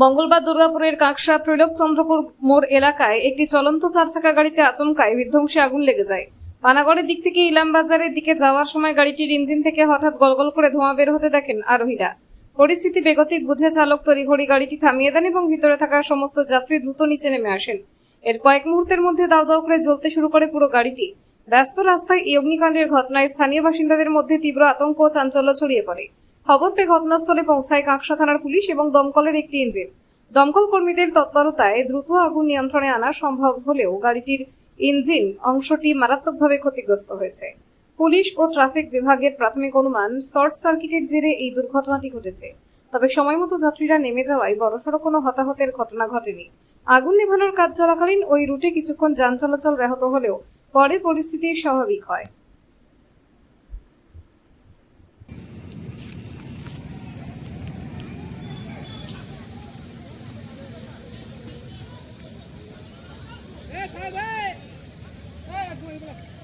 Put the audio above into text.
মঙ্গলবার দুর্গাপুরের কাঁকসা ত্রিলোকচন্দ্রপুর মোড় এলাকায় একটি চলন্ত চারচাকা গাড়িতে আচমকায় বিধ্বংসী আগুন লেগে যায়। পানাগড়ের দিক থেকে ইলামবাজারের দিকে যাওয়ার সময় গাড়িটির ইঞ্জিন থেকে হঠাৎ গলগল করে ধোঁয়া বের হতে দেখেন আরোহীরা। পরিস্থিতি বেগতিক বুঝে চালক তড়িঘড়ি গাড়িটি থামিয়ে দেন এবং ভিতরে থাকা সমস্ত যাত্রী দ্রুত নিচে নেমে আসেন। এর কয়েক মুহূর্তের মধ্যে দাউ দাউ করে জ্বলতে শুরু করে পুরো গাড়িটি। ব্যস্ত রাস্তায় এই অগ্নিকাণ্ডের ঘটনায় স্থানীয় বাসিন্দাদের মধ্যে তীব্র আতঙ্ক ও চাঞ্চল্য ছড়িয়ে পড়ে। খবর পেয়ে ঘটনাস্থলে পৌঁছায় কাঁকসা থানার পুলিশ এবং দমকলের একটি ইঞ্জিন। দমকল কর্মীদের তৎপরতায় দ্রুত আগুন নিয়ন্ত্রণে আনা সম্ভব হলেও গাড়িটির ইঞ্জিন অংশটি মারাত্মকভাবে ক্ষতিগ্রস্ত হয়েছে। পুলিশ ও ট্রাফিক বিভাগের প্রাথমিক অনুমান শর্ট সার্কিটের জেরে এই দুর্ঘটনাটি ঘটেছে। তবে সময়মতো যাত্রীরা নেমে যাওয়ায় বড়সড় কোনো হতাহতের ঘটনা ঘটেনি। আগুন নেভানোর কাজ চলাকালীন ওই রুটে কিছুক্ষণ যান চলাচল ব্যাহত হলেও পরে পরিস্থিতি স্বাভাবিক হয়। Hey,